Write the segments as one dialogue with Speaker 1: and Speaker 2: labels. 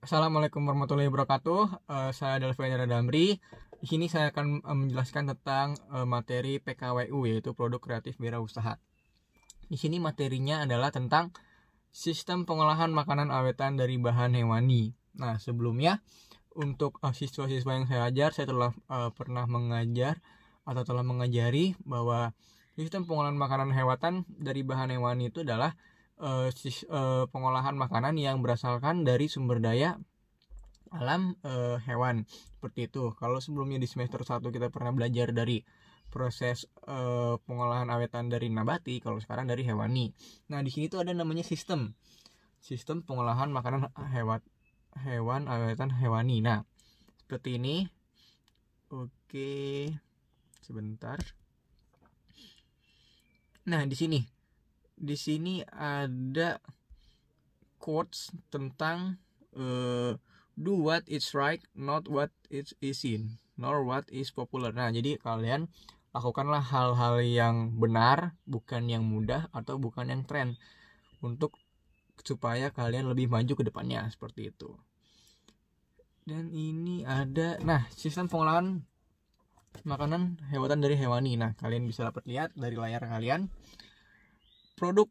Speaker 1: Assalamualaikum warahmatullahi wabarakatuh. Saya Delvin Damri. Di sini saya akan menjelaskan tentang materi PKWU, yaitu produk kreatif wirausaha. Di sini materinya adalah tentang sistem pengolahan makanan awetan dari bahan hewani. Nah, sebelumnya untuk siswa-siswa yang saya ajar, saya telah pernah mengajar atau telah mengajari bahwa sistem pengolahan makanan hewatan dari bahan hewani itu adalah pengolahan makanan yang berasalkan dari sumber daya alam hewan, seperti itu. Kalau sebelumnya di semester 1 kita pernah belajar dari proses pengolahan awetan dari nabati, kalau sekarang dari hewani. Nah, di sini tuh ada namanya sistem pengolahan makanan hewan awetan hewani. Nah, seperti ini. Oke, sebentar. Nah, di sini ada quotes tentang do what is right, not what is easy, nor what is popular. Nah, jadi kalian lakukanlah hal-hal yang benar, bukan yang mudah atau bukan yang tren, untuk supaya kalian lebih maju ke depannya, seperti itu. Dan ini ada, sistem pengolahan makanan hewatan dari hewani. Nah, kalian bisa dapat lihat dari layar kalian. Produk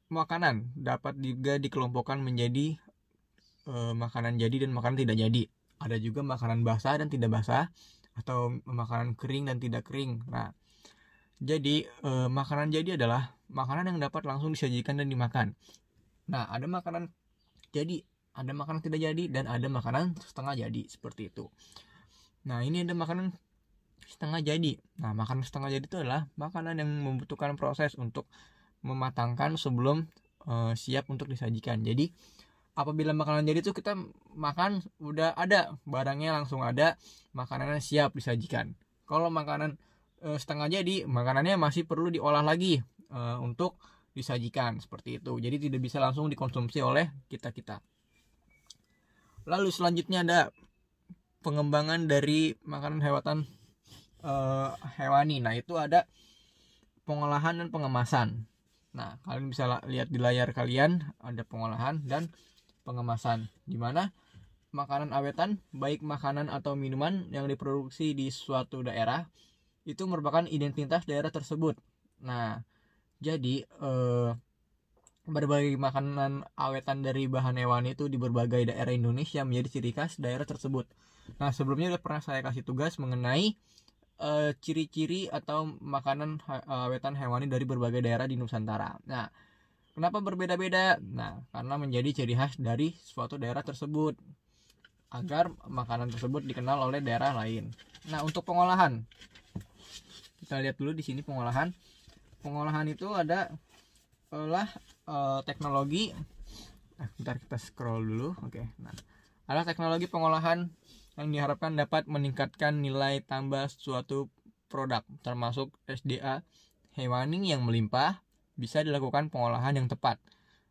Speaker 1: makanan dapat juga dikelompokkan menjadi makanan jadi dan makanan tidak jadi. Ada juga makanan basah dan tidak basah, atau makanan kering dan tidak kering. Nah, jadi makanan jadi adalah makanan yang dapat langsung disajikan dan dimakan. Nah, ada makanan jadi, ada makanan tidak jadi, dan ada makanan setengah jadi, seperti itu. Nah, ini ada makanan setengah jadi. Nah, makanan setengah jadi itu adalah makanan yang membutuhkan proses untuk mematangkan sebelum siap untuk disajikan. Jadi apabila makanan jadi itu kita makan udah ada barangnya, langsung ada makanannya siap disajikan. Kalau makanan setengah jadi, makanannya masih perlu diolah lagi untuk disajikan, seperti itu. Jadi tidak bisa langsung dikonsumsi oleh kita. Lalu selanjutnya ada pengembangan dari makanan hewani. Nah, itu ada pengolahan dan pengemasan. Nah, kalian bisa lihat di layar kalian, ada pengolahan dan pengemasan, di mana makanan awetan, baik makanan atau minuman yang diproduksi di suatu daerah, itu merupakan identitas daerah tersebut. Nah, jadi berbagai makanan awetan dari bahan hewani itu di berbagai daerah Indonesia menjadi ciri khas daerah tersebut. Nah, sebelumnya udah pernah saya kasih tugas mengenai ciri-ciri atau makanan awetan hewani dari berbagai daerah di Nusantara. Nah, kenapa berbeda-beda? Nah, karena menjadi ciri khas dari suatu daerah tersebut, agar makanan tersebut dikenal oleh daerah lain. Nah, untuk pengolahan, kita lihat dulu di sini pengolahan. Pengolahan itu ada teknologi. Bentar, kita scroll dulu. Oke. Nah, ada teknologi pengolahan yang diharapkan dapat meningkatkan nilai tambah suatu produk, termasuk SDA hewani yang melimpah. Bisa dilakukan pengolahan yang tepat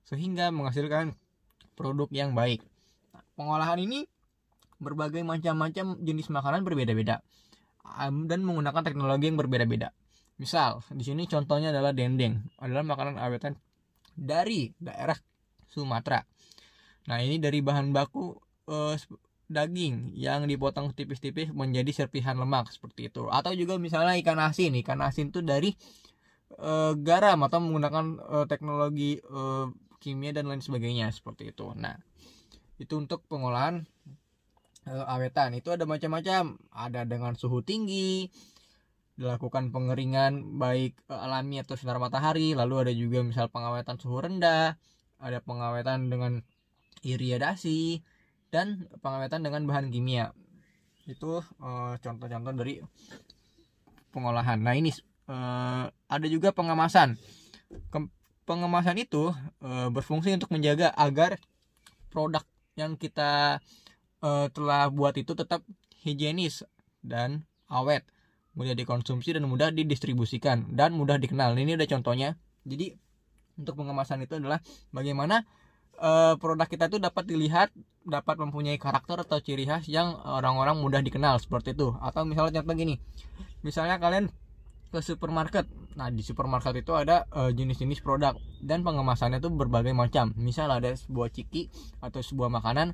Speaker 1: sehingga menghasilkan produk yang baik. Nah, pengolahan ini berbagai macam jenis makanan berbeda-beda dan menggunakan teknologi yang berbeda-beda. Misal, di sini contohnya adalah dendeng, adalah makanan awetan dari daerah Sumatera. Nah, ini dari bahan baku daging yang dipotong tipis-tipis menjadi serpihan lemak, seperti itu. Atau juga misalnya ikan asin itu dari garam atau menggunakan teknologi kimia dan lain sebagainya, seperti itu. Nah, itu untuk pengolahan awetan. Itu ada macam-macam, ada dengan suhu tinggi, dilakukan pengeringan baik alami atau sinar matahari. Lalu ada juga misal pengawetan suhu rendah, ada pengawetan dengan iriadasi, dan pengawetan dengan bahan kimia. Itu contoh-contoh dari pengolahan. Nah, ini ada juga pengemasan. Pengemasan itu berfungsi untuk menjaga agar produk yang kita telah buat itu tetap higienis dan awet, mudah dikonsumsi dan mudah didistribusikan dan mudah dikenal. Ini ada contohnya. Jadi untuk pengemasan itu adalah bagaimana produk kita itu dapat dilihat, dapat mempunyai karakter atau ciri khas yang orang-orang mudah dikenal, seperti itu. Atau misalnya contoh gini, misalnya kalian ke supermarket. Nah, di supermarket itu ada jenis-jenis produk dan pengemasannya itu berbagai macam. Misal ada sebuah ciki atau sebuah makanan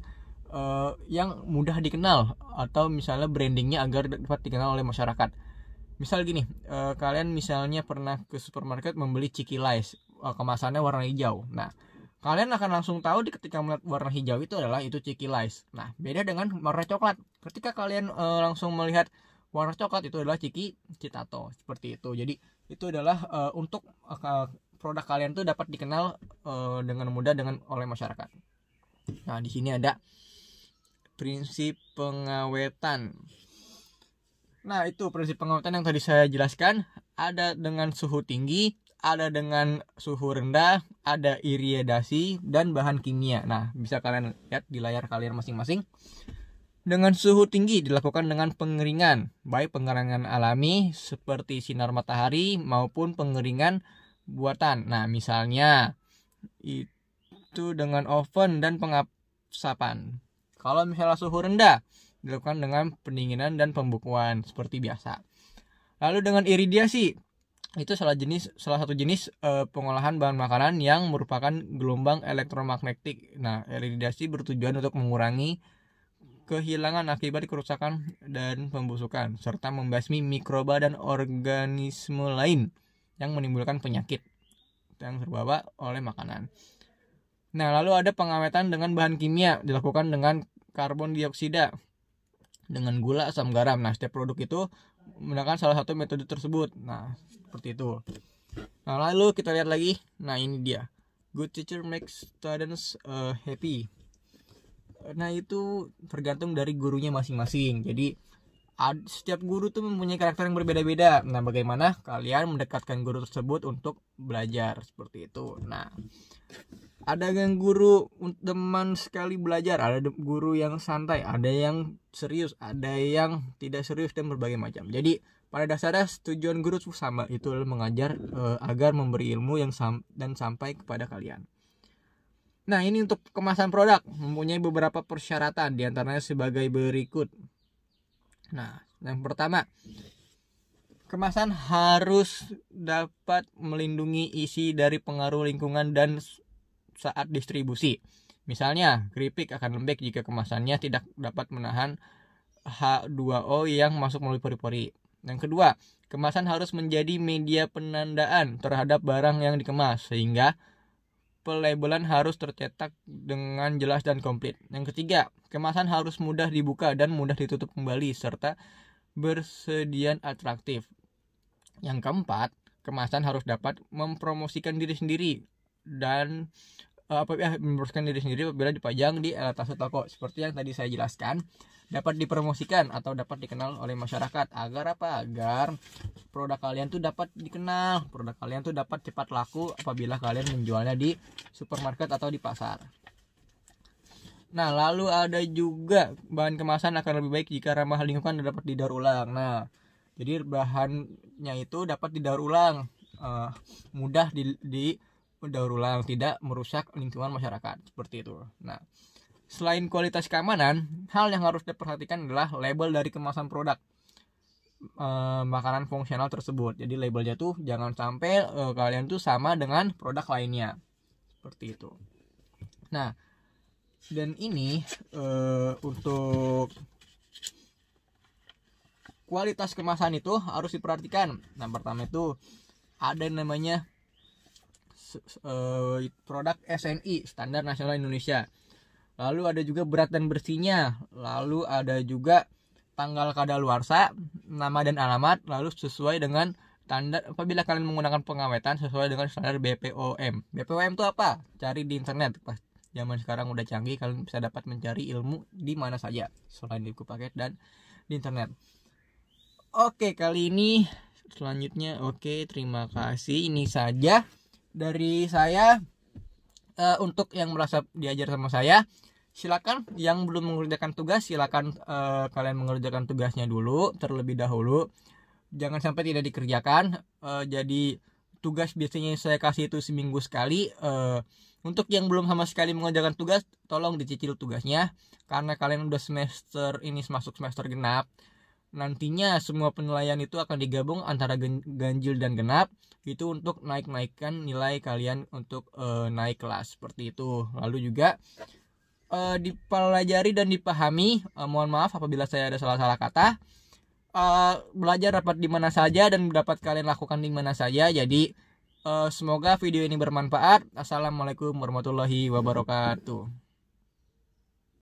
Speaker 1: yang mudah dikenal atau misalnya brandingnya agar dapat dikenal oleh masyarakat. Misal gini, kalian misalnya pernah ke supermarket membeli Ciki Lays, kemasannya warna hijau. Nah, kalian akan langsung tahu ketika melihat warna hijau itu adalah itu Ciki Lays. Nah, beda dengan warna coklat. Ketika kalian langsung melihat warna coklat itu adalah Ciki Citato, seperti itu. Jadi itu adalah untuk produk kalian tuh dapat dikenal dengan mudah oleh masyarakat. Nah, di sini ada prinsip pengawetan. Nah, itu prinsip pengawetan yang tadi saya jelaskan. Ada dengan suhu tinggi, ada dengan suhu rendah, ada iridasi, dan bahan kimia. Nah, bisa kalian lihat di layar kalian masing-masing. Dengan suhu tinggi dilakukan dengan pengeringan, baik pengeringan alami seperti sinar matahari maupun pengeringan buatan. Nah, misalnya itu dengan oven dan pengasapan. Kalau misalnya suhu rendah, dilakukan dengan pendinginan dan pembukuan seperti biasa. Lalu dengan iridasi, itu salah satu jenis pengolahan bahan makanan yang merupakan gelombang elektromagnetik. Nah, iridasi bertujuan untuk mengurangi kehilangan akibat kerusakan dan pembusukan, serta membasmi mikroba dan organisme lain yang menimbulkan penyakit yang terbawa oleh makanan. Nah, lalu ada pengawetan dengan bahan kimia, dilakukan dengan karbon dioksida, dengan gula, asam garam. Nah, setiap produk itu menggunakan salah satu metode tersebut. Nah, seperti itu. Nah, lalu kita lihat lagi. Nah, ini dia. Good teacher makes students happy. Nah, itu tergantung dari gurunya masing-masing. Jadi setiap guru tuh mempunyai karakter yang berbeda-beda. Nah, bagaimana kalian mendekatkan guru tersebut untuk belajar seperti itu. Nah, ada yang guru teman sekali belajar, ada guru yang santai, ada yang serius, ada yang tidak serius, dan berbagai macam. Jadi pada dasarnya tujuan guru itu sama, itu adalah mengajar agar memberi ilmu yang dan sampai kepada kalian. Nah, ini untuk kemasan produk mempunyai beberapa persyaratan, diantaranya sebagai berikut. Nah, yang pertama, kemasan harus dapat melindungi isi dari pengaruh lingkungan dan saat distribusi. Misalnya, keripik akan lembek jika kemasannya tidak dapat menahan H2O yang masuk melalui pori-pori. Yang kedua, kemasan harus menjadi media penandaan terhadap barang yang dikemas, sehingga pelabelan harus tercetak dengan jelas dan komplit. Yang ketiga, kemasan harus mudah dibuka dan mudah ditutup kembali, serta bersedian atraktif. Yang keempat, kemasan harus dapat mempromosikan diri sendiri dan apabila dipajang di etalase toko, seperti yang tadi saya jelaskan, dapat dipromosikan atau dapat dikenal oleh masyarakat. Agar apa? Agar produk kalian tuh dapat dikenal, produk kalian tuh dapat cepat laku apabila kalian menjualnya di supermarket atau di pasar. Nah, lalu ada juga bahan kemasan akan lebih baik jika ramah lingkungan dan dapat didaur ulang. Nah, jadi bahannya itu dapat didaur ulang, mudah daur ulang, tidak merusak lingkungan masyarakat, seperti itu. Nah, selain kualitas keamanan, hal yang harus diperhatikan adalah label dari kemasan produk makanan fungsional tersebut. Jadi labelnya tuh jangan sampai kalian tuh sama dengan produk lainnya, seperti itu. Nah, dan ini untuk kualitas kemasan itu harus diperhatikan. Nah, pertama itu ada namanya produk SNI, Standar Nasional Indonesia. Lalu ada juga berat dan bersihnya. Lalu ada juga tanggal kadaluarsa, nama dan alamat, lalu sesuai dengan standar. Apabila kalian menggunakan pengawetan sesuai dengan standar BPOM. BPOM itu apa? Cari di internet. Pas zaman sekarang udah canggih, kalian bisa dapat mencari ilmu di mana saja selain di buku paket dan di internet. Oke, kali ini selanjutnya terima kasih. Ini saja dari saya. Untuk yang merasa diajar sama saya, silakan yang belum mengerjakan tugas, silakan kalian mengerjakan tugasnya dulu terlebih dahulu. Jangan sampai tidak dikerjakan. Jadi tugas biasanya saya kasih itu seminggu sekali. Untuk yang belum sama sekali mengerjakan tugas, tolong dicicil tugasnya, karena kalian udah semester ini masuk semester genap. Nantinya semua penilaian itu akan digabung antara ganjil dan genap, itu untuk naikkan nilai kalian untuk naik kelas, seperti itu. Lalu juga dipelajari dan dipahami. Mohon maaf apabila saya ada salah-salah kata. Belajar dapat di mana saja dan dapat kalian lakukan di mana saja. Jadi semoga video ini bermanfaat. Assalamualaikum warahmatullahi wabarakatuh.